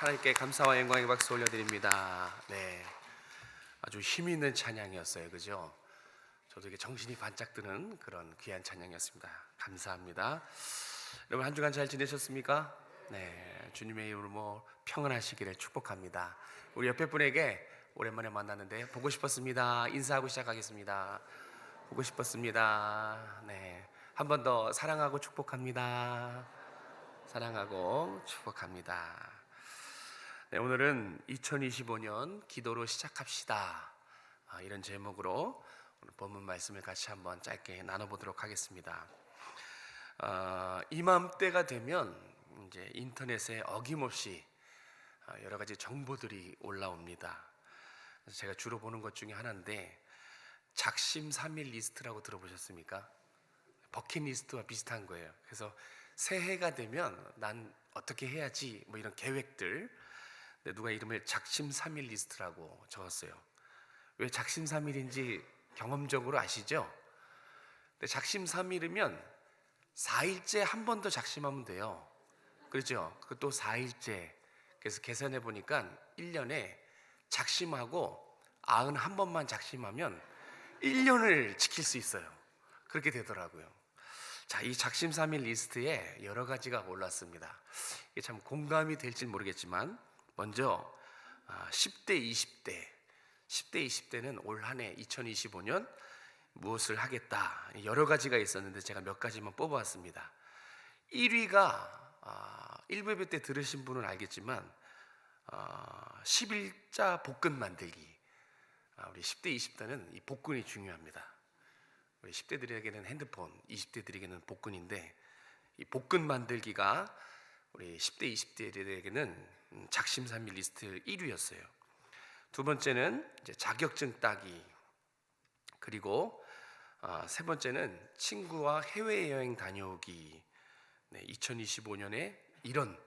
하나님께 감사와 영광의 박수 올려드립니다. 네, 아주 힘 있는 찬양이었어요, 그죠? 저도 이게 정신이 반짝 드는 그런 귀한 찬양이었습니다. 감사합니다. 여러분 한 주간 잘 지내셨습니까? 네, 주님의 이름으로 평안하시기를 축복합니다. 우리 옆에 분에게 오랜만에 만났는데 보고 싶었습니다. 인사하고 시작하겠습니다. 보고 싶었습니다. 네, 한 번 더 사랑하고 축복합니다. 사랑하고 축복합니다. 네, 오늘은 2025년 기도로 시작합시다. 이런 제목으로 오늘 본문 말씀을 같이 한번 짧게 나눠보도록 하겠습니다. 이맘때가 되면 이제 인터넷에 어김없이 여러 가지 정보들이 올라옵니다. 그래서 제가 주로 보는 것 중에 하나인데 작심삼일 리스트라고 들어보셨습니까? 버킷리스트와 비슷한 거예요. 그래서 새해가 되면 난 어떻게 해야지 뭐 이런 계획들, 누가 이름을 작심삼일 리스트라고 적었어요. 왜 작심삼일인지 경험적으로 아시죠? 근데 작심삼일이면 4일째 한 번 더 작심하면 돼요. 그렇죠? 그것도 4일째. 그래서 계산해 보니까 1년에 작심하고 91번만 작심하면 1년을 지킬 수 있어요. 그렇게 되더라고요. 자, 이 작심삼일 리스트에 여러 가지가 올랐습니다. 이게 참 공감이 될지 모르겠지만 먼저 10대, 20대는 올 한 해 2025년 무엇을 하겠다, 여러 가지가 있었는데 제가 몇 가지만 뽑아왔습니다. 1위가 1부 예배 때 들으신 분은 알겠지만 11자 복근 만들기. 우리 10대, 20대는 이 복근이 중요합니다. 우리 10대들에게는 핸드폰, 20대들에게는 복근인데 이 복근 만들기가 우리 10대, 20대들에게는 작심삼일 리스트 1위였어요. 두 번째는 이제 자격증 따기, 그리고 세 번째는 친구와 해외여행 다녀오기. 네, 2025년에 이런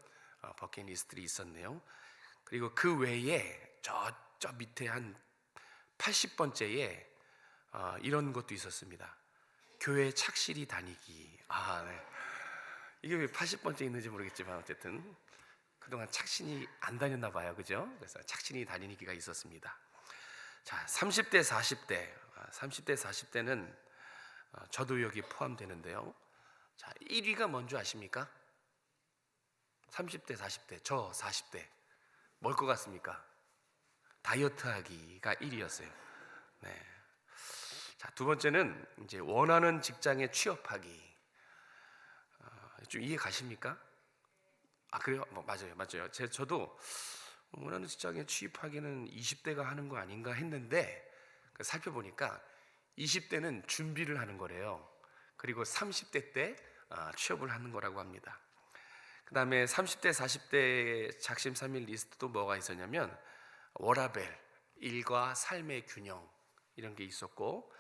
버킷리스트들이 있었네요. 그리고 그 외에 저 밑에 한 80번째에 이런 것도 있었습니다. 교회 착실히 다니기. 네. 이게 왜 80번째 있는지 모르겠지만 어쨌든 그동안 착신이 안 다녔나 봐요, 그죠? 그래서 착신이 다니기가 있었습니다. 자, 30대, 40대는 저도 여기 포함되는데요. 자, 1위가 뭔지 아십니까? 30대, 40대, 저 40대. 뭘 것 같습니까? 다이어트 하기가 1위였어요. 네. 자, 두 번째는 이제 원하는 직장에 취업하기. 좀 이해 가십니까? 그래요? 맞아요. 저도 원하는 직장에 취업하기는 20대가 하는 거 아닌가 했는데 살펴보니까 20대는 준비를 하는 거래요. 그리고 30대 때 취업을 하는 거라고 합니다. 그 다음에 30대, 40대 작심삼일 리스트도 뭐가 있었냐면 워라밸, 일과 삶의 균형, 이런 게 있었고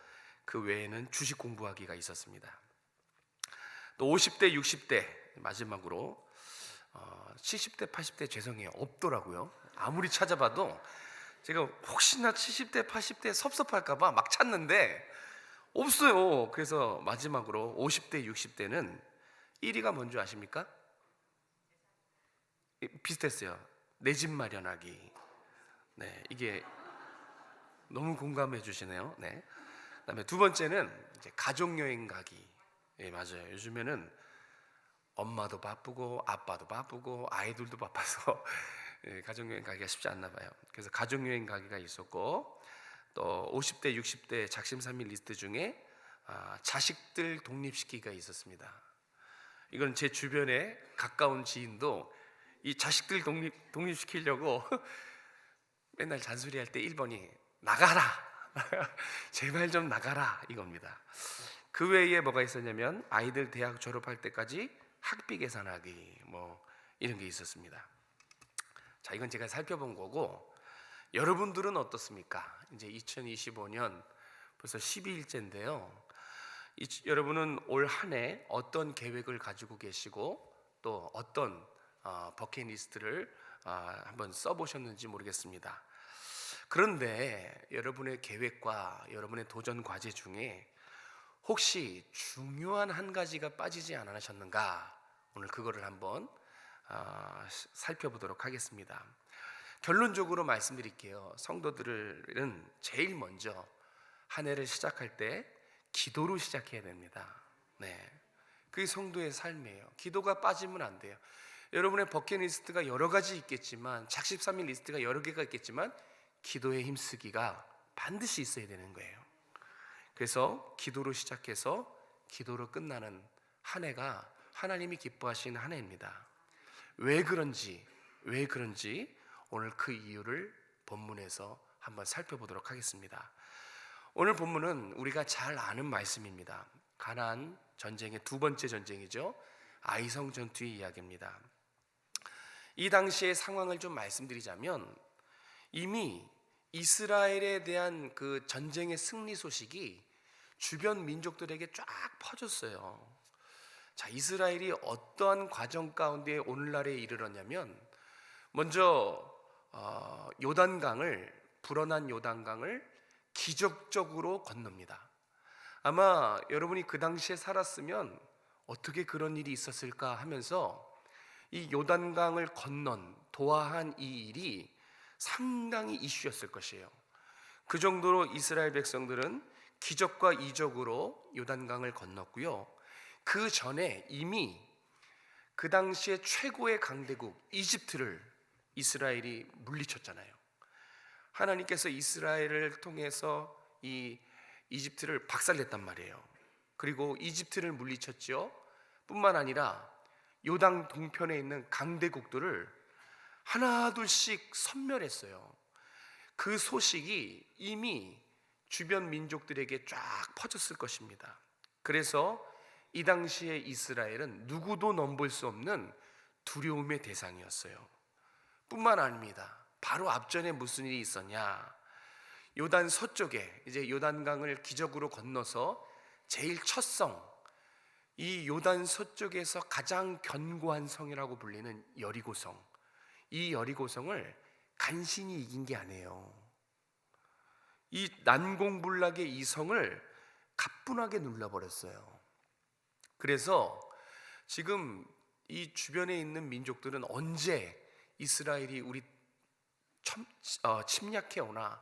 그 외에는 주식 공부하기가 있었습니다. 또 50대, 60대 마지막으로 70대, 80대 죄송해요, 없더라고요. 아무리 찾아봐도 제가 혹시나 70대, 80대 섭섭할까봐 막 찾는데 없어요. 그래서 마지막으로 50대, 60대는 1위가 뭔지 아십니까? 비슷했어요. 내 집 마련하기. 네, 이게 너무 공감해 주시네요. 네. 그다음에 두 번째는 이제 가족 여행 가기. 예, 맞아요. 요즘에는 엄마도 바쁘고 아빠도 바쁘고 아이들도 바빠서 가족여행 가기가 쉽지 않나 봐요. 그래서 가족여행 가기가 있었고 또 50대, 60대 작심삼일 리스트 중에 자식들 독립시키기가 있었습니다. 이건 제 주변에 가까운 지인도 이 자식들 독립시키려고 맨날 잔소리할 때 1번이 나가라 제발 좀 나가라 이겁니다. 그 외에 뭐가 있었냐면 아이들 대학 졸업할 때까지 학비 계산하기, 뭐 이런 게 있었습니다. 자, 이건 제가 살펴본 거고 여러분들은 어떻습니까? 이제 2025년 벌써 12일째인데요. 여러분은 올 한 해 어떤 계획을 가지고 계시고 또 어떤 버킷리스트를 한번 써보셨는지 모르겠습니다. 그런데 여러분의 계획과 여러분의 도전 과제 중에 혹시 중요한 한 가지가 빠지지 않으셨는가? 오늘 그거를 한번 살펴보도록 하겠습니다. 결론적으로 말씀드릴게요. 성도들은 제일 먼저 한 해를 시작할 때 기도로 시작해야 됩니다. 네, 그게 성도의 삶이에요. 기도가 빠지면 안 돼요. 여러분의 버킷리스트가 여러 가지 있겠지만, 작심삼일 리스트가 여러 개가 있겠지만, 기도에 힘쓰기가 반드시 있어야 되는 거예요. 그래서 기도로 시작해서 기도로 끝나는 한 해가 하나님이 기뻐하시는 한 해입니다. 왜 그런지 오늘 그 이유를 본문에서 한번 살펴보도록 하겠습니다. 오늘 본문은 우리가 잘 아는 말씀입니다. 가나안 전쟁의 두 번째 전쟁이죠. 아이성 전투의 이야기입니다. 이 당시의 상황을 좀 말씀드리자면, 이미 이스라엘에 대한 그 전쟁의 승리 소식이 주변 민족들에게 쫙 퍼졌어요. 자, 이스라엘이 어떠한 과정 가운데 오늘날에 이르렀냐면, 먼저 불어난 요단강을 기적적으로 건넙니다. 아마 여러분이 그 당시에 살았으면 어떻게 그런 일이 있었을까 하면서 이 요단강을 도하한 이 일이 상당히 이슈였을 것이에요. 그 정도로 이스라엘 백성들은 기적과 이적으로 요단강을 건넜고요. 그 전에 이미 그 당시에 최고의 강대국 이집트를 이스라엘이 물리쳤잖아요. 하나님께서 이스라엘을 통해서 이 이집트를 박살냈단 말이에요. 그리고 이집트를 물리쳤죠. 뿐만 아니라 요단 동편에 있는 강대국들을 하나둘씩 섬멸했어요. 그 소식이 이미 주변 민족들에게 쫙 퍼졌을 것입니다. 그래서 이 당시에 이스라엘은 누구도 넘볼 수 없는 두려움의 대상이었어요. 뿐만 아닙니다. 바로 앞전에 무슨 일이 있었냐? 요단 서쪽에 이제 요단강을 기적으로 건너서 제일 첫 성, 이 요단 서쪽에서 가장 견고한 성이라고 불리는 여리고성, 이 여리고성을 간신히 이긴 게 아니에요. 이 난공불락의 이 성을 가뿐하게 눌러버렸어요. 그래서 지금 이 주변에 있는 민족들은 언제 이스라엘이 우리 침략해 오나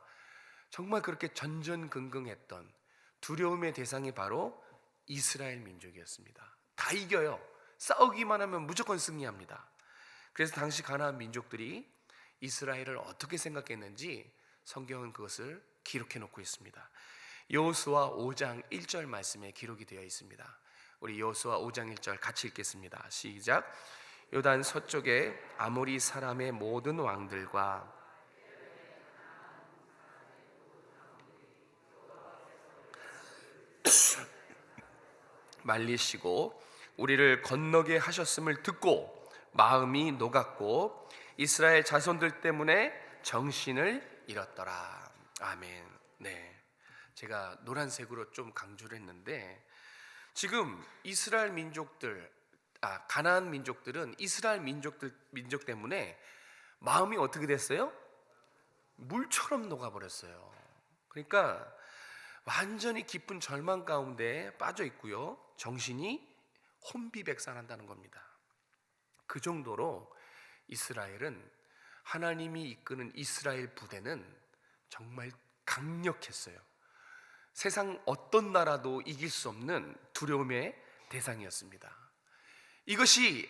정말 그렇게 전전긍긍했던 두려움의 대상이 바로 이스라엘 민족이었습니다. 다 이겨요. 싸우기만 하면 무조건 승리합니다. 그래서 당시 가나안 민족들이 이스라엘을 어떻게 생각했는지 성경은 그것을 기록해 놓고 있습니다. 여호수아 5장 1절 말씀에 기록이 되어 있습니다. 우리 여호수아 5장 1절 같이 읽겠습니다. 시작. 요단 서쪽에 아모리 사람의 모든 왕들과 말리시고 우리를 건너게 하셨음을 듣고 마음이 녹았고 이스라엘 자손들 때문에 정신을 잃었더라. 아멘. 네, 제가 노란색으로 좀 강조를 했는데, 지금 이스라엘 민족들, 가나안 민족들은 이스라엘 민족 때문에 마음이 어떻게 됐어요? 물처럼 녹아버렸어요. 그러니까 완전히 깊은 절망 가운데 빠져 있고요. 정신이 혼비백산한다는 겁니다. 그 정도로 이스라엘은, 하나님이 이끄는 이스라엘 부대는 정말 강력했어요. 세상 어떤 나라도 이길 수 없는 두려움의 대상이었습니다. 이것이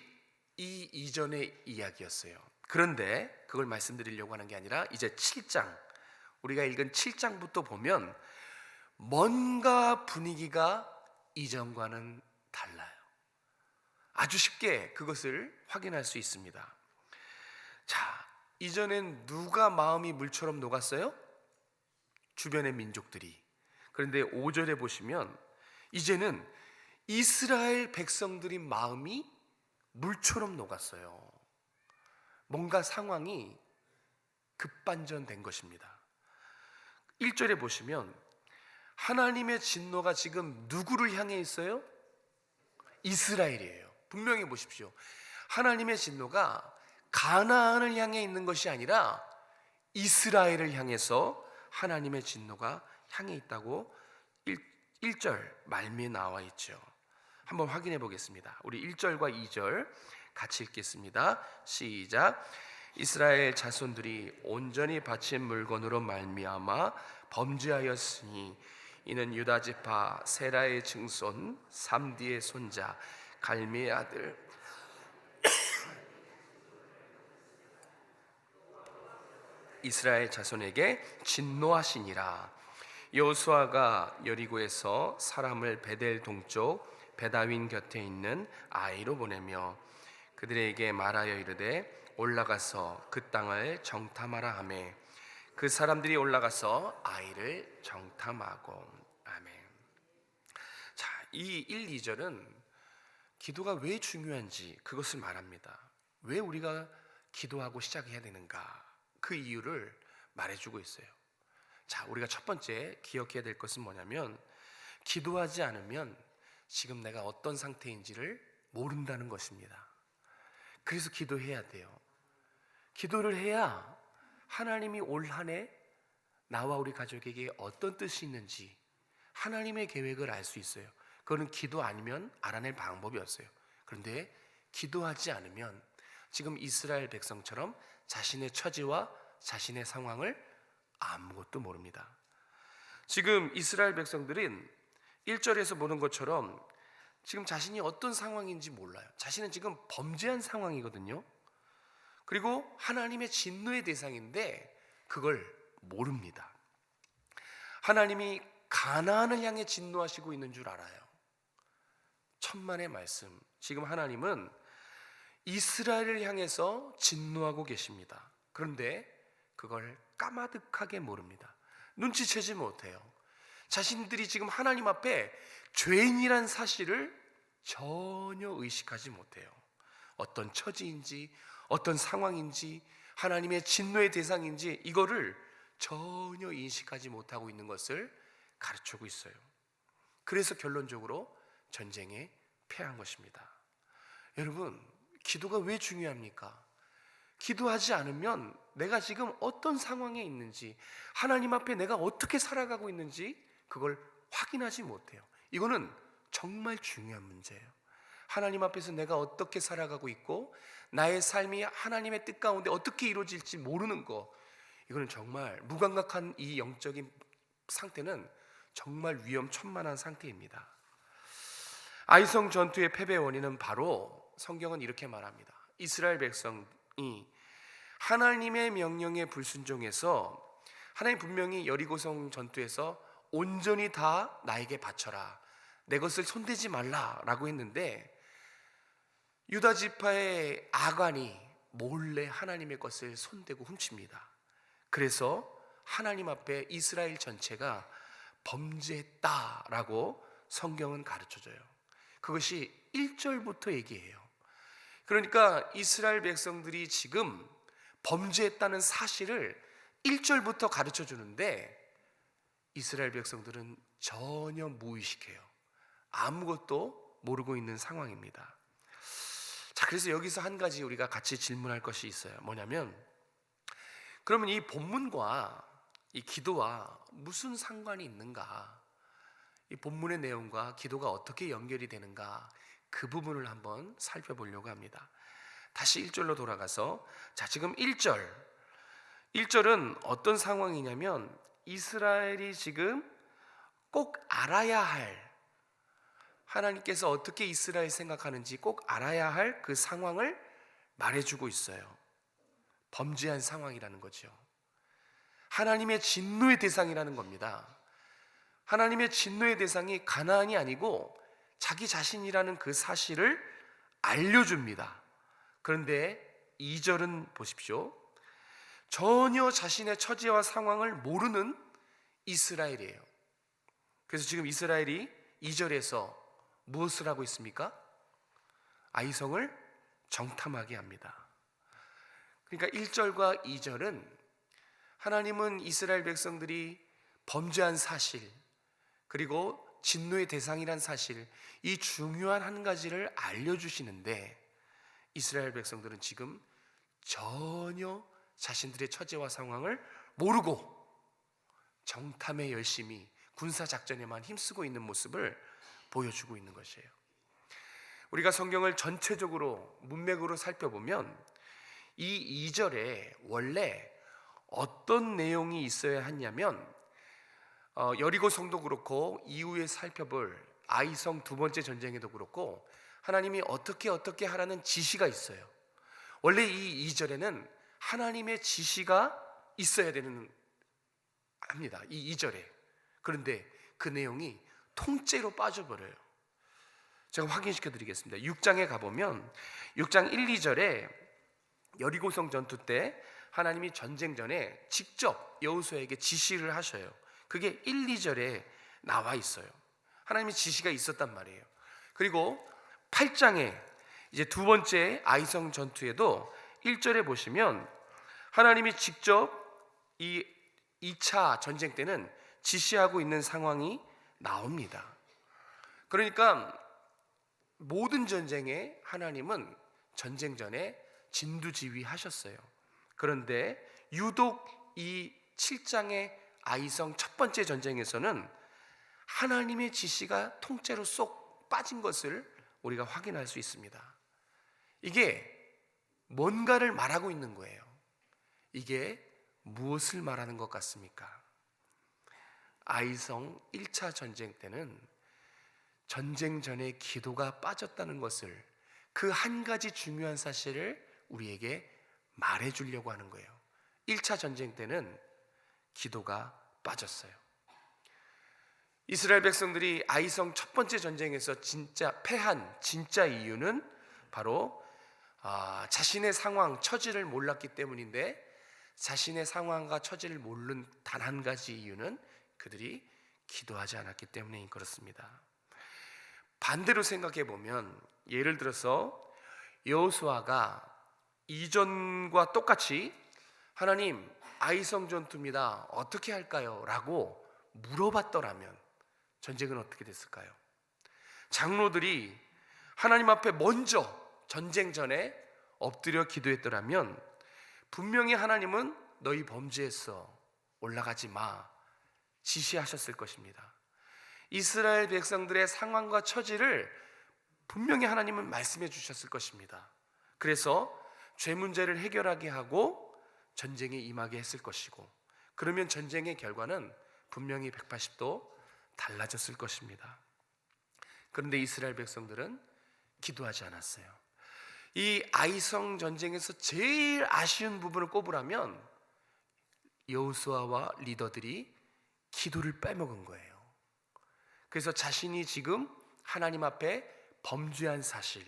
이 이전의 이야기였어요. 그런데 그걸 말씀드리려고 하는 게 아니라 이제 7장, 우리가 읽은 7장부터 보면 뭔가 분위기가 이전과는 달라요. 아주 쉽게 그것을 확인할 수 있습니다. 자, 이전엔 누가 마음이 물처럼 녹았어요? 주변의 민족들이. 그런데 5절에 보시면 이제는 이스라엘 백성들의 마음이 물처럼 녹았어요. 뭔가 상황이 급반전된 것입니다. 1절에 보시면 하나님의 진노가 지금 누구를 향해 있어요? 이스라엘이에요. 분명히 보십시오. 하나님의 진노가 가나안을 향해 있는 것이 아니라 이스라엘을 향해서 하나님의 진노가 향해 있다고 1절 말미에 나와 있죠. 한번 확인해 보겠습니다. 우리 1절과 2절 같이 읽겠습니다. 시작. 이스라엘 자손들이 온전히 바친 물건으로 말미암아 범죄하였으니 이는 유다 지파 세라의 증손 삼디의 손자 갈미의 아들 이스라엘 자손에게 진노하시니라. 여호수아가 여리고에서 사람을 베델 동쪽 베다윈 곁에 있는 아이로 보내며 그들에게 말하여 이르되 올라가서 그 땅을 정탐하라 하매 그 사람들이 올라가서 아이를 정탐하고. 아멘. 자, 이 1, 2절은 기도가 왜 중요한지 그것을 말합니다. 왜 우리가 기도하고 시작해야 되는가, 그 이유를 말해주고 있어요. 자, 우리가 첫 번째 기억해야 될 것은 뭐냐면 기도하지 않으면 지금 내가 어떤 상태인지를 모른다는 것입니다. 그래서 기도해야 돼요. 기도를 해야 하나님이 올 한 해 나와 우리 가족에게 어떤 뜻이 있는지 하나님의 계획을 알 수 있어요. 그거는 기도 아니면 알아낼 방법이 없어요. 그런데 기도하지 않으면 지금 이스라엘 백성처럼 자신의 처지와 자신의 상황을 아무것도 모릅니다. 지금 이스라엘 백성들은 1절에서 보는 것처럼 지금 자신이 어떤 상황인지 몰라요. 자신은 지금 범죄한 상황이거든요. 그리고 하나님의 진노의 대상인데 그걸 모릅니다. 하나님이 가나안을 향해 진노하시고 있는 줄 알아요. 천만의 말씀. 지금 하나님은 이스라엘을 향해서 진노하고 계십니다. 그런데 그걸 까마득하게 모릅니다. 눈치채지 못해요. 자신들이 지금 하나님 앞에 죄인이란 사실을 전혀 의식하지 못해요. 어떤 처지인지 어떤 상황인지 하나님의 진노의 대상인지 이거를 전혀 인식하지 못하고 있는 것을 가르치고 있어요. 그래서 결론적으로 전쟁에 패한 것입니다. 여러분, 기도가 왜 중요합니까? 기도하지 않으면 내가 지금 어떤 상황에 있는지, 하나님 앞에 내가 어떻게 살아가고 있는지 그걸 확인하지 못해요. 이거는 정말 중요한 문제예요. 하나님 앞에서 내가 어떻게 살아가고 있고 나의 삶이 하나님의 뜻 가운데 어떻게 이루어질지 모르는 거, 이거는 정말 무감각한 이 영적인 상태는 정말 위험천만한 상태입니다. 아이성 전투의 패배 원인은 바로 성경은 이렇게 말합니다. 이스라엘 백성이 하나님의 명령에 불순종해서, 하나님 분명히 여리고성 전투에서 온전히 다 나에게 바쳐라, 내 것을 손대지 말라라고 했는데 유다 지파의 아간이 몰래 하나님의 것을 손대고 훔칩니다. 그래서 하나님 앞에 이스라엘 전체가 범죄했다라고 성경은 가르쳐줘요. 그것이 1절부터 얘기해요. 그러니까 이스라엘 백성들이 지금 범죄했다는 사실을 1절부터 가르쳐 주는데 이스라엘 백성들은 전혀 무의식해요. 아무것도 모르고 있는 상황입니다. 자, 그래서 여기서 한 가지 우리가 같이 질문할 것이 있어요. 뭐냐면, 그러면 이 본문과 이 기도와 무슨 상관이 있는가? 이 본문의 내용과 기도가 어떻게 연결이 되는가? 그 부분을 한번 살펴보려고 합니다. 다시 1절로 돌아가서, 자, 지금 1절은 어떤 상황이냐면 이스라엘이 지금 꼭 알아야 할, 하나님께서 어떻게 이스라엘 생각하는지 꼭 알아야 할 그 상황을 말해주고 있어요. 범죄한 상황이라는 거죠. 하나님의 진노의 대상이라는 겁니다. 하나님의 진노의 대상이 가나안이 아니고 자기 자신이라는 그 사실을 알려줍니다. 그런데 2절은 보십시오. 전혀 자신의 처지와 상황을 모르는 이스라엘이에요. 그래서 지금 이스라엘이 2절에서 무엇을 하고 있습니까? 아이성을 정탐하게 합니다. 그러니까 1절과 2절은 하나님은 이스라엘 백성들이 범죄한 사실, 그리고 진노의 대상이란 사실, 이 중요한 한 가지를 알려주시는데 이스라엘 백성들은 지금 전혀 자신들의 처지와 상황을 모르고 정탐에 열심히 군사작전에만 힘쓰고 있는 모습을 보여주고 있는 것이에요. 우리가 성경을 전체적으로 문맥으로 살펴보면 이 2절에 원래 어떤 내용이 있어야 했냐면 여리고 성도 그렇고 이후에 살펴볼 아이성 두 번째 전쟁에도 그렇고 하나님이 어떻게 하라는 지시가 있어요. 원래 이 2절에는 하나님의 지시가 있어야 되는 합니다. 이 2절에. 그런데 그 내용이 통째로 빠져버려요. 제가 확인시켜 드리겠습니다. 6장에 가보면 6장 1, 2절에 여리고성 전투 때 하나님이 전쟁 전에 직접 여호수아에게 지시를 하셔요. 그게 1, 2절에 나와 있어요. 하나님의 지시가 있었단 말이에요. 그리고 8장에 이제 두 번째 아이성 전투에도 1절에 보시면 하나님이 직접 이 2차 전쟁 때는 지시하고 있는 상황이 나옵니다. 그러니까 모든 전쟁에 하나님은 전쟁 전에 진두지휘하셨어요. 그런데 유독 이 7장의 아이성 첫 번째 전쟁에서는 하나님의 지시가 통째로 쏙 빠진 것을 우리가 확인할 수 있습니다. 이게 뭔가를 말하고 있는 거예요. 이게 무엇을 말하는 것 같습니까? 아이성 1차 전쟁 때는 전쟁 전에 기도가 빠졌다는 것을, 그 한 가지 중요한 사실을 우리에게 말해 주려고 하는 거예요. 1차 전쟁 때는 기도가 빠졌어요. 이스라엘 백성들이 아이성 첫 번째 전쟁에서 패한 진짜 이유는 바로 자신의 상황, 처지를 몰랐기 때문인데, 자신의 상황과 처지를 모르는 단 한 가지 이유는 그들이 기도하지 않았기 때문에 그렇습니다. 반대로 생각해 보면, 예를 들어서 여호수아가 이전과 똑같이 하나님, 아이성 전투입니다, 어떻게 할까요? 라고 물어봤더라면 전쟁은 어떻게 됐을까요? 장로들이 하나님 앞에 먼저 전쟁 전에 엎드려 기도했더라면 분명히 하나님은 너희 범죄했어, 올라가지 마, 지시하셨을 것입니다. 이스라엘 백성들의 상황과 처지를 분명히 하나님은 말씀해 주셨을 것입니다. 그래서 죄 문제를 해결하게 하고 전쟁에 임하게 했을 것이고, 그러면 전쟁의 결과는 분명히 180도 달라졌을 것입니다. 그런데 이스라엘 백성들은 기도하지 않았어요. 이 아이성 전쟁에서 제일 아쉬운 부분을 꼽으라면 여호수아와 리더들이 기도를 빼먹은 거예요. 그래서 자신이 지금 하나님 앞에 범죄한 사실,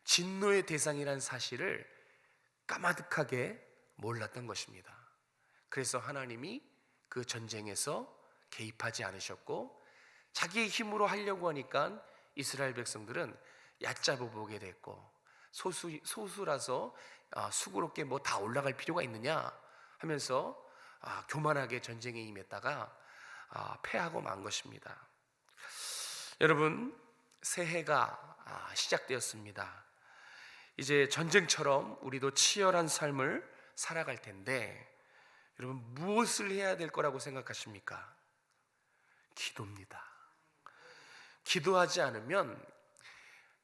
진노의 대상이라는 사실을 까마득하게 몰랐던 것입니다. 그래서 하나님이 그 전쟁에서 개입하지 않으셨고, 자기의 힘으로 하려고 하니까 이스라엘 백성들은 얕잡아 보게 됐고, 소수라서 수고롭게 뭐 다 올라갈 필요가 있느냐 하면서 교만하게 전쟁에 임했다가 패하고 만 것입니다. 여러분, 새해가 시작되었습니다. 이제 전쟁처럼 우리도 치열한 삶을 살아갈 텐데, 여러분 무엇을 해야 될 거라고 생각하십니까? 기도입니다. 기도하지 않으면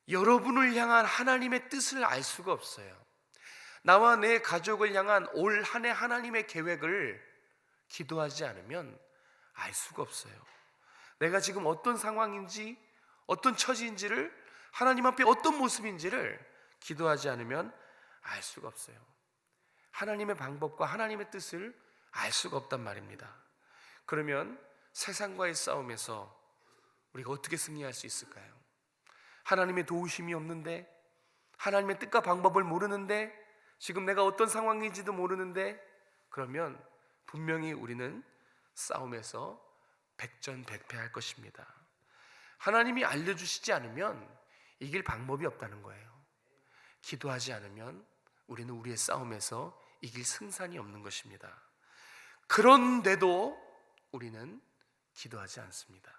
여러분을 향한 하나님의 뜻을 알 수가 없어요. 나와 내 가족을 향한 올 한 해 하나님의 계획을 기도하지 않으면 알 수가 없어요. 내가 지금 어떤 상황인지, 어떤 처지인지를, 하나님 앞에 어떤 모습인지를 기도하지 않으면 알 수가 없어요. 하나님의 방법과 하나님의 뜻을 알 수가 없단 말입니다. 그러면 세상과의 싸움에서 우리가 어떻게 승리할 수 있을까요? 하나님의 도우심이 없는데, 하나님의 뜻과 방법을 모르는데, 지금 내가 어떤 상황인지도 모르는데, 그러면 분명히 우리는 싸움에서 백전백패할 것입니다. 하나님이 알려주시지 않으면 이길 방법이 없다는 거예요. 기도하지 않으면 우리는 우리의 싸움에서 이길 승산이 없는 것입니다. 그런데도 우리는 기도하지 않습니다.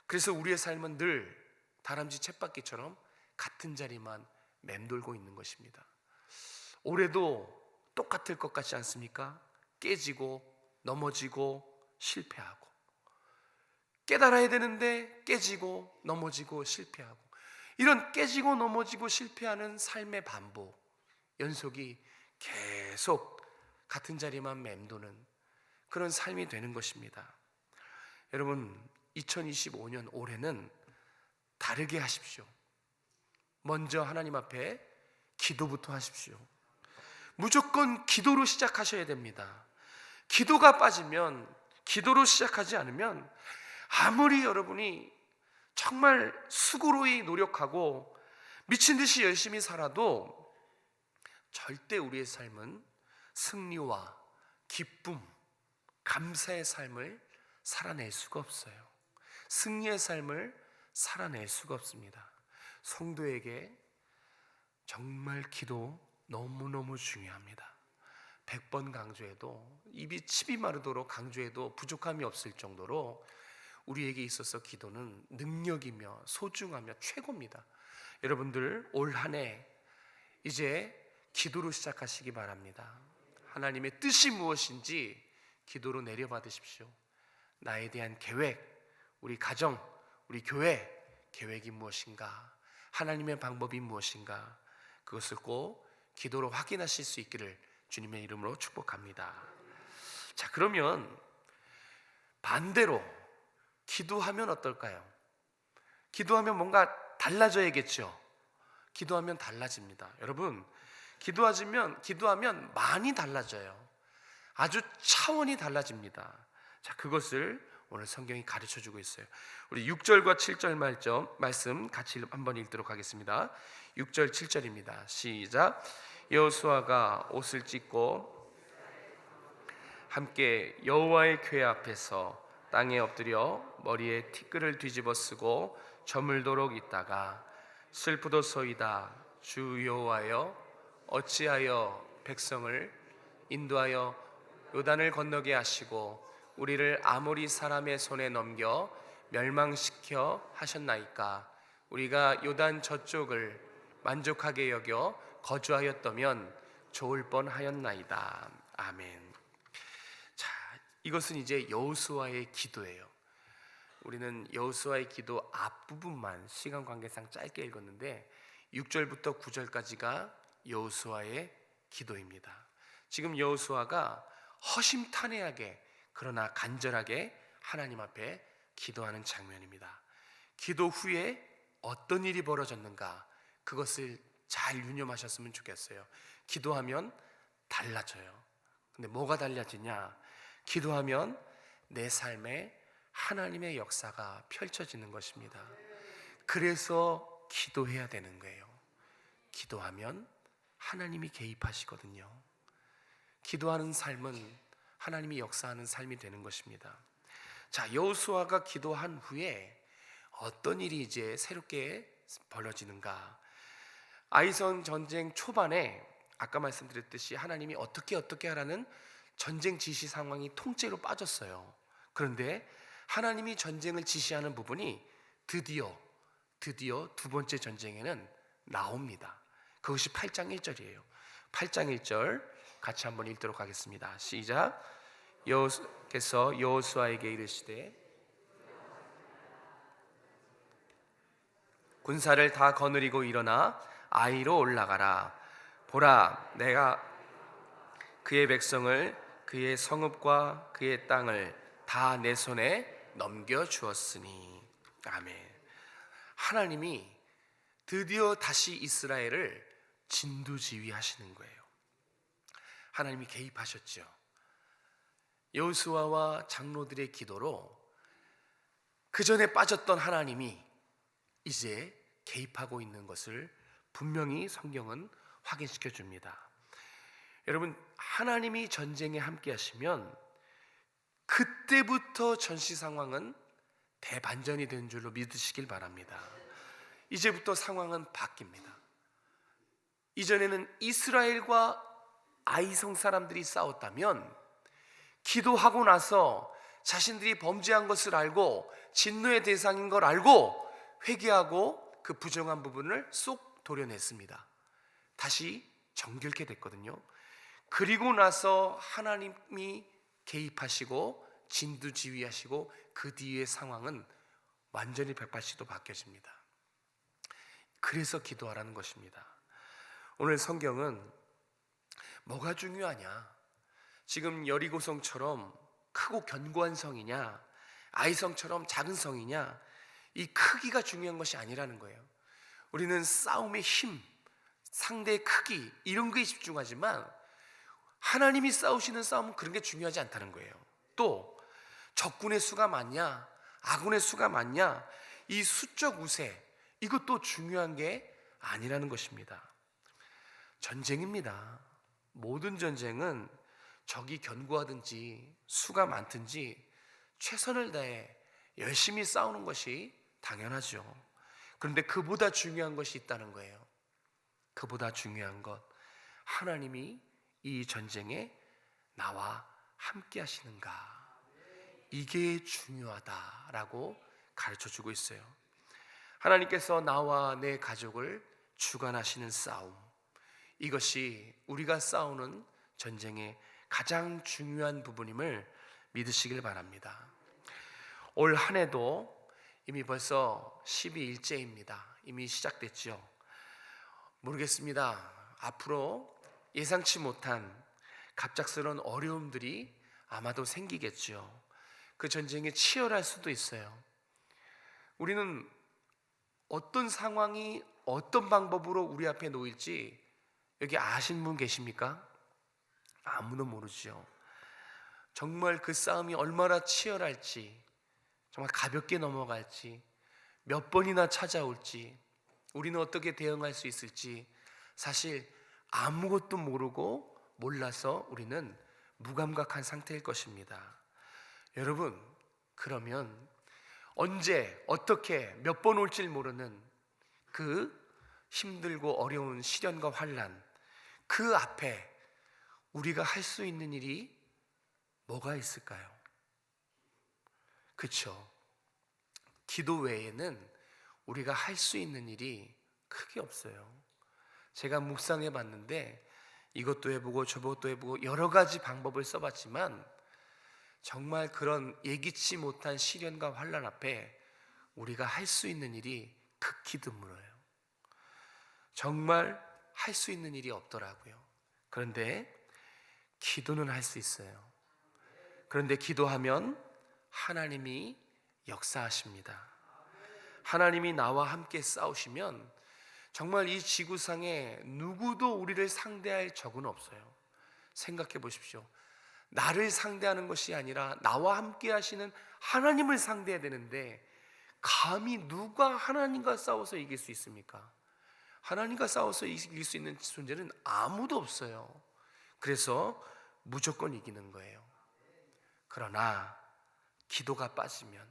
그래서 우리의 삶은 늘 다람쥐 쳇바퀴처럼 같은 자리만 맴돌고 있는 것입니다. 올해도 똑같을 것 같지 않습니까? 깨지고 넘어지고 실패하고, 깨달아야 되는데 깨지고 넘어지고 실패하고, 이런 깨지고 넘어지고 실패하는 삶의 반복, 연속이 계속 같은 자리만 맴도는 그런 삶이 되는 것입니다. 여러분, 2025년 올해는 다르게 하십시오. 먼저 하나님 앞에 기도부터 하십시오. 무조건 기도로 시작하셔야 됩니다. 기도가 빠지면, 기도로 시작하지 않으면 아무리 여러분이 정말 수고로이 노력하고 미친 듯이 열심히 살아도 절대 우리의 삶은 승리와 기쁨, 감사의 삶을 살아낼 수가 없어요. 승리의 삶을 살아낼 수가 없습니다. 성도에게 정말 기도 너무너무 중요합니다. 100번 강조해도, 입이 침이 마르도록 강조해도 부족함이 없을 정도로 우리에게 있어서 기도는 능력이며 소중하며 최고입니다. 여러분들 올 한 해 이제 기도로 시작하시기 바랍니다. 하나님의 뜻이 무엇인지 기도로 내려받으십시오. 나에 대한 계획, 우리 가정, 우리 교회 계획이 무엇인가, 하나님의 방법이 무엇인가, 그것을 꼭 기도로 확인하실 수 있기를 주님의 이름으로 축복합니다. 자, 그러면 반대로 기도하면 어떨까요? 기도하면 뭔가 달라져야겠죠. 기도하면 달라집니다. 여러분, 기도하면 많이 달라져요. 아주 차원이 달라집니다. 자, 그것을 오늘 성경이 가르쳐 주고 있어요. 우리 6절과 7절 말씀 같이 한번 읽도록 하겠습니다. 6절 7절입니다. 시작. 여호수아가 옷을 찢고 함께 여호와의 궤 앞에서 땅에 엎드려 머리에 티끌을 뒤집어 쓰고 저물도록 있다가 슬프도소이다 주 여호와여 어찌하여 백성을 인도하여 요단을 건너게 하시고 우리를 아모리 사람의 손에 넘겨 멸망시켜 하셨나이까. 우리가 요단 저쪽을 만족하게 여겨 거주하였다면 좋을 뻔하였나이다. 아멘. 자, 이것은 이제 여호수아의 기도예요. 우리는 여호수아의 기도 앞부분만 시간 관계상 짧게 읽었는데 6절부터 9절까지가 여호수아의 기도입니다. 지금 여호수아가 허심탄회하게 그러나 간절하게 하나님 앞에 기도하는 장면입니다. 기도 후에 어떤 일이 벌어졌는가, 그것을 잘 유념하셨으면 좋겠어요. 기도하면 달라져요. 근데 뭐가 달라지냐? 기도하면 내 삶에 하나님의 역사가 펼쳐지는 것입니다. 그래서 기도해야 되는 거예요. 기도하면 하나님이 개입하시거든요. 기도하는 삶은 하나님이 역사하는 삶이 되는 것입니다. 자, 여호수아가 기도한 후에 어떤 일이 이제 새롭게 벌어지는가? 아이성 전쟁 초반에 아까 말씀드렸듯이 하나님이 어떻게 하라는 전쟁 지시 상황이 통째로 빠졌어요. 그런데 하나님이 전쟁을 지시하는 부분이 드디어 두 번째 전쟁에는 나옵니다. 그것이 8장 1절이에요. 8장 1절 같이 한번 읽도록 하겠습니다. 시작. 여호와께서 여호수아에게 이르시되 군사를 다 거느리고 일어나 아이로 올라가라. 보라, 내가 그의 백성을 그의 성읍과 그의 땅을 다 내 손에 넘겨주었으니. 아멘. 하나님이 드디어 다시 이스라엘을 진두지휘하시는 거예요. 하나님이 개입하셨죠. 여호수아와 장로들의 기도로 그 전에 빠졌던 하나님이 이제 개입하고 있는 것을 분명히 성경은 확인시켜 줍니다. 여러분, 하나님이 전쟁에 함께 하시면 그때부터 전시 상황은 대반전이 된 줄로 믿으시길 바랍니다. 이제부터 상황은 바뀝니다. 이전에는 이스라엘과 아이성 사람들이 싸웠다면 기도하고 나서 자신들이 범죄한 것을 알고 진노의 대상인 걸 알고 회개하고 그 부정한 부분을 쏙 도려냈습니다. 다시 정결케 됐거든요. 그리고 나서 하나님이 개입하시고 진두지휘하시고 그 뒤의 상황은 완전히 180도 바뀌어집니다. 그래서 기도하라는 것입니다. 오늘 성경은 뭐가 중요하냐? 지금 여리고성처럼 크고 견고한 성이냐, 아이성처럼 작은 성이냐, 이 크기가 중요한 것이 아니라는 거예요. 우리는 싸움의 힘, 상대의 크기 이런 거에 집중하지만 하나님이 싸우시는 싸움은 그런 게 중요하지 않다는 거예요. 또 적군의 수가 많냐, 아군의 수가 많냐, 이 수적 우세, 이것도 중요한 게 아니라는 것입니다. 전쟁입니다. 모든 전쟁은 적이 견고하든지 수가 많든지 최선을 다해 열심히 싸우는 것이 당연하죠. 그런데 그보다 중요한 것이 있다는 거예요. 그보다 중요한 것, 하나님이 이 전쟁에 나와 함께 하시는가, 이게 중요하다라고 가르쳐주고 있어요. 하나님께서 나와 내 가족을 주관하시는 싸움, 이것이 우리가 싸우는 전쟁의 가장 중요한 부분임을 믿으시길 바랍니다. 올 한 해도 이미 벌써 12일째입니다. 이미 시작됐죠. 모르겠습니다. 앞으로 예상치 못한 갑작스러운 어려움들이 아마도 생기겠죠. 그 전쟁에 치열할 수도 있어요. 우리는 어떤 상황이 어떤 방법으로 우리 앞에 놓일지 여기 아신 분 계십니까? 아무도 모르죠. 정말 그 싸움이 얼마나 치열할지, 정말 가볍게 넘어갈지, 몇 번이나 찾아올지, 우리는 어떻게 대응할 수 있을지 사실 아무것도 모르고 몰라서 우리는 무감각한 상태일 것입니다. 여러분, 그러면 언제 어떻게 몇 번 올지 모르는 그 힘들고 어려운 시련과 환난, 그 앞에 우리가 할 수 있는 일이 뭐가 있을까요? 그렇죠. 기도 외에는 우리가 할 수 있는 일이 크게 없어요. 제가 묵상해 봤는데 이것도 해보고 저것도 해보고 여러 가지 방법을 써봤지만 정말 그런 예기치 못한 시련과 환난 앞에 우리가 할 수 있는 일이 극히 드물어요. 정말 할 수 있는 일이 없더라고요. 그런데 기도는 할 수 있어요. 그런데 기도하면 하나님이 역사하십니다. 하나님이 나와 함께 싸우시면 정말 이 지구상에 누구도 우리를 상대할 적은 없어요. 생각해 보십시오. 나를 상대하는 것이 아니라 나와 함께 하시는 하나님을 상대해야 되는데 감히 누가 하나님과 싸워서 이길 수 있습니까? 하나님과 싸워서 이길 수 있는 존재는 아무도 없어요. 그래서 무조건 이기는 거예요. 그러나 기도가 빠지면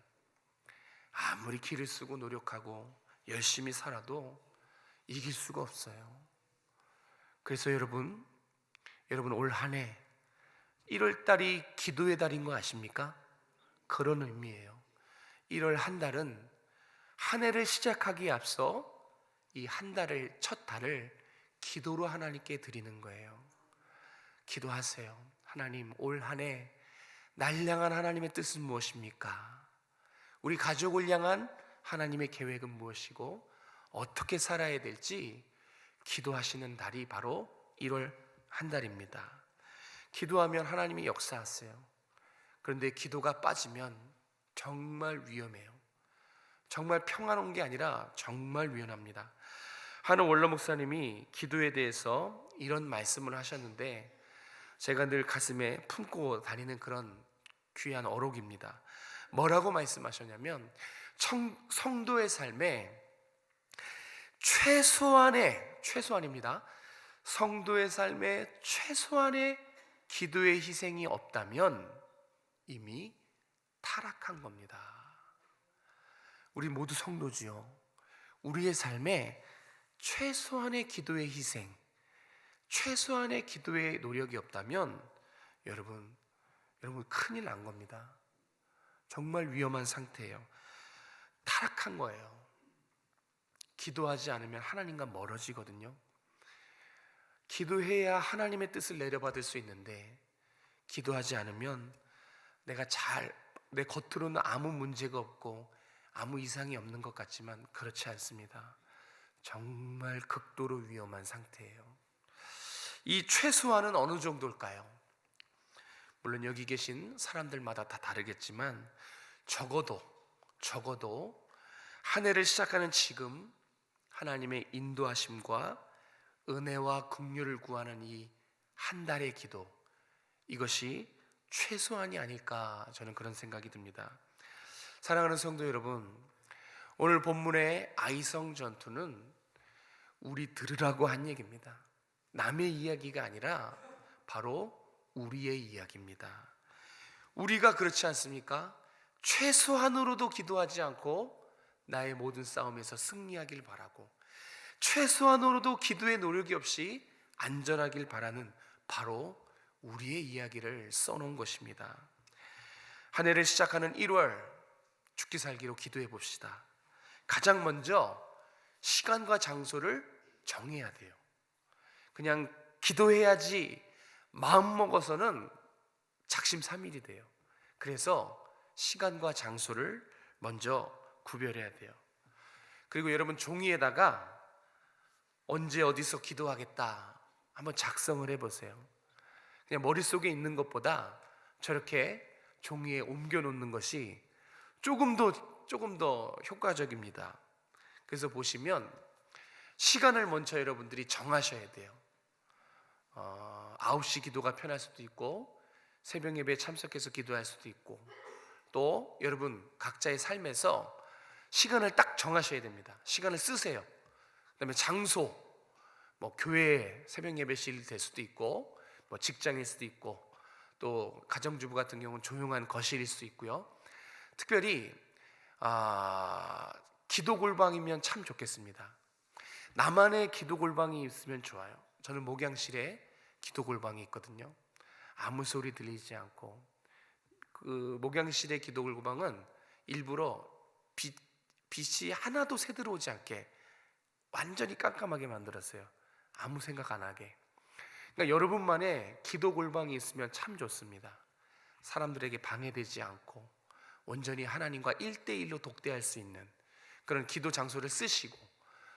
아무리 기를 쓰고 노력하고 열심히 살아도 이길 수가 없어요. 그래서 여러분 올 한 해 1월 달이 기도의 달인 거 아십니까? 그런 의미예요. 1월 한 달은 한 해를 시작하기에 앞서 이 한 달을, 첫 달을 기도로 하나님께 드리는 거예요. 기도하세요. 하나님, 올 한 해 날 향한 하나님의 뜻은 무엇입니까? 우리 가족을 향한 하나님의 계획은 무엇이고 어떻게 살아야 될지 기도하시는 달이 바로 1월 한 달입니다. 기도하면 하나님이 역사하세요. 그런데 기도가 빠지면 정말 위험해요. 정말 평안한 게 아니라 정말 위험합니다. 한 원로 목사님이 기도에 대해서 이런 말씀을 하셨는데 제가 늘 가슴에 품고 다니는 그런 귀한 어록입니다. 뭐라고 말씀하셨냐면 성도의 삶에 최소한입니다. 성도의 삶에 최소한의 기도의 희생이 없다면 이미 타락한 겁니다. 우리 모두 성도지요. 우리의 삶에 최소한의 기도의 희생, 최소한의 기도의 노력이 없다면 여러분 큰일 난 겁니다. 정말 위험한 상태예요. 타락한 거예요. 기도하지 않으면 하나님과 멀어지거든요. 기도해야 하나님의 뜻을 내려받을 수 있는데 기도하지 않으면 내 겉으로는 아무 문제가 없고 아무 이상이 없는 것 같지만 그렇지 않습니다. 정말 극도로 위험한 상태예요. 이 최소한은 어느 정도일까요? 물론 여기 계신 사람들마다 다 다르겠지만 적어도 한 해를 시작하는 지금 하나님의 인도하심과 은혜와 긍휼을 구하는 이 한 달의 기도, 이것이 최소한이 아닐까, 저는 그런 생각이 듭니다. 사랑하는 성도 여러분, 오늘 본문의 아이성 전투는 우리 들으라고 한 얘기입니다. 남의 이야기가 아니라 바로 우리의 이야기입니다. 우리가 그렇지 않습니까? 최소한으로도 기도하지 않고 나의 모든 싸움에서 승리하길 바라고, 최소한으로도 기도의 노력이 없이 안전하길 바라는 바로 우리의 이야기를 써놓은 것입니다. 한 해를 시작하는 1월, 죽기 살기로 기도해 봅시다. 가장 먼저 시간과 장소를 정해야 돼요. 그냥 기도해야지 마음 먹어서는 작심삼일이 돼요. 그래서 시간과 장소를 먼저 구별해야 돼요. 그리고 여러분, 종이에다가 언제 어디서 기도하겠다 한번 작성을 해보세요. 그냥 머릿속에 있는 것보다 저렇게 종이에 옮겨 놓는 것이 조금 더 효과적입니다. 그래서 보시면 시간을 먼저 여러분들이 정하셔야 돼요. 9시 기도가 편할 수도 있고, 새벽 예배에 참석해서 기도할 수도 있고, 또 여러분 각자의 삶에서 시간을 딱 정하셔야 됩니다. 시간을 쓰세요. 그다음에 장소, 교회 새벽 예배실 될 수도 있고, 직장일 수도 있고, 또 가정주부 같은 경우는 조용한 거실일 수도 있고요. 특별히 기도 골방이면 참 좋겠습니다. 나만의 기도 골방이 있으면 좋아요. 저는 목양실에 기도 골방이 있거든요. 아무 소리 들리지 않고, 그 목양실의 기도 골방은 일부러 빛이 하나도 새들어오지 않게 완전히 깜깜하게 만들었어요. 아무 생각 안 하게. 그러니까 여러분만의 기도 골방이 있으면 참 좋습니다. 사람들에게 방해되지 않고 온전히 하나님과 1대1로 독대할 수 있는 그런 기도 장소를 쓰시고,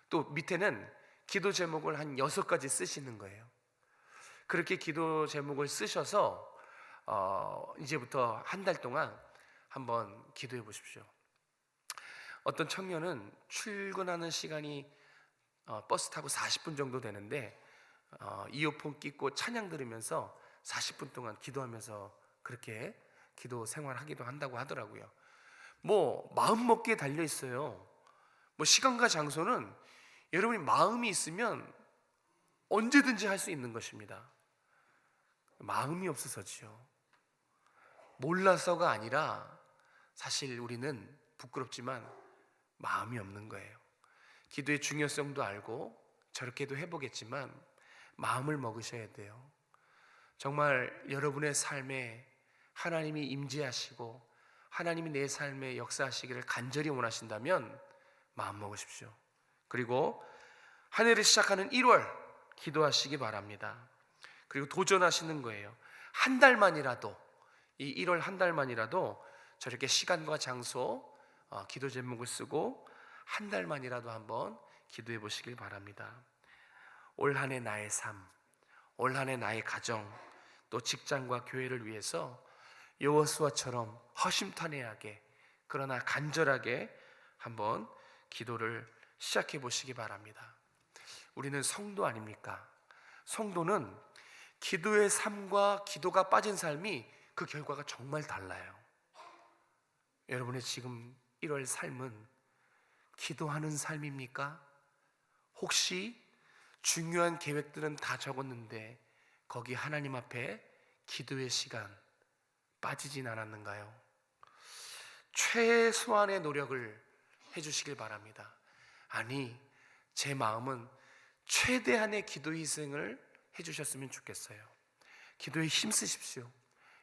또 밑에는 기도 제목을 한 6가지 쓰시는 거예요. 그렇게 기도 제목을 쓰셔서 이제부터 한 달 동안 한번 기도해 보십시오. 어떤 청년은 출근하는 시간이 버스 타고 40분 정도 되는데 이어폰 끼고 찬양 들으면서 40분 동안 기도하면서 그렇게 기도 생활하기도 한다고 하더라고요. 마음 먹기에 달려 있어요. 시간과 장소는 여러분이 마음이 있으면 언제든지 할 수 있는 것입니다. 마음이 없어서지요. 몰라서가 아니라 사실 우리는 부끄럽지만 마음이 없는 거예요. 기도의 중요성도 알고 저렇게도 해보겠지만 마음을 먹으셔야 돼요. 정말 여러분의 삶에 하나님이 임재하시고 하나님이 내 삶에 역사하시기를 간절히 원하신다면 마음 먹으십시오. 그리고 한 해를 시작하는 1월 기도하시기 바랍니다. 그리고 도전하시는 거예요. 한 달만이라도, 이 1월 한 달만이라도 저렇게 시간과 장소, 기도 제목을 쓰고 한 달만이라도 한번 기도해 보시길 바랍니다. 올 한 해 나의 삶, 올 한 해 나의 가정, 또 직장과 교회를 위해서 여호수아처럼 허심탄회하게, 그러나 간절하게 한번 기도를 시작해 보시기 바랍니다. 우리는 성도 아닙니까? 성도는 기도의 삶과 기도가 빠진 삶이 그 결과가 정말 달라요. 여러분의 지금 1월 삶은 기도하는 삶입니까? 혹시 중요한 계획들은 다 적었는데 거기 하나님 앞에 기도의 시간 빠지진 않았는가요? 최소한의 노력을 해주시길 바랍니다. 아니, 제 마음은 최대한의 기도 희생을 해주셨으면 좋겠어요. 기도에 힘쓰십시오.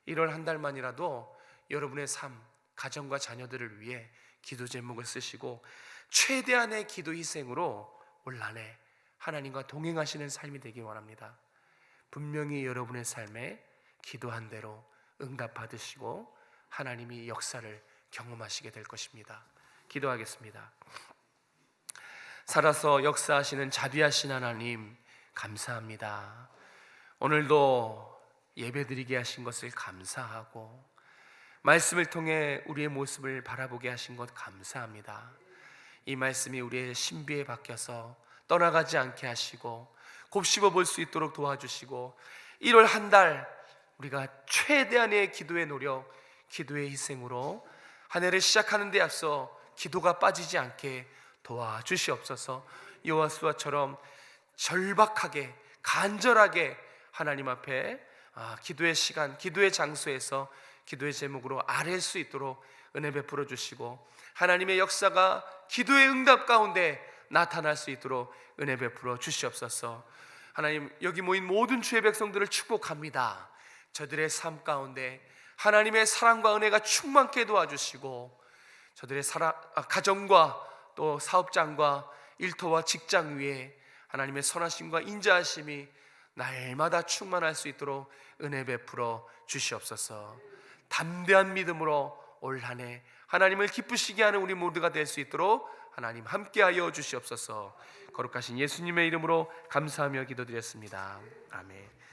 1월 한 달만이라도 여러분의 삶, 가정과 자녀들을 위해 기도 제목을 쓰시고 최대한의 기도 희생으로 올 한 해 하나님과 동행하시는 삶이 되기 원합니다. 분명히 여러분의 삶에 기도한 대로 응답 받으시고 하나님이 역사를 경험하시게 될 것입니다. 기도하겠습니다. 살아서 역사하시는 자비하신 하나님 감사합니다. 오늘도 예배드리게 하신 것을 감사하고 말씀을 통해 우리의 모습을 바라보게 하신 것 감사합니다. 이 말씀이 우리의 신비에 박혀서 떠나가지 않게 하시고 곱씹어 볼 수 있도록 도와주시고 1월 한 달 우리가 최대한의 기도의 노력, 기도의 희생으로 한 해를 시작하는 데 앞서 기도가 빠지지 않게 도와주시옵소서. 여호수아처럼 절박하게 간절하게 하나님 앞에 기도의 시간, 기도의 장소에서 기도의 제목으로 아뢰 수 있도록 은혜 베풀어 주시고 하나님의 역사가 기도의 응답 가운데 나타날 수 있도록 은혜 베풀어 주시옵소서. 하나님, 여기 모인 모든 주의 백성들을 축복합니다. 저들의 삶 가운데 하나님의 사랑과 은혜가 충만케 도와주시고 저들의 가정과 또 사업장과 일터와 직장 위에 하나님의 선하심과 인자하심이 날마다 충만할 수 있도록 은혜 베풀어 주시옵소서. 담대한 믿음으로 올 한 해 하나님을 기쁘시게 하는 우리 모두가 될 수 있도록 하나님 함께하여 주시옵소서. 거룩하신 예수님의 이름으로 감사하며 기도드렸습니다. 아멘.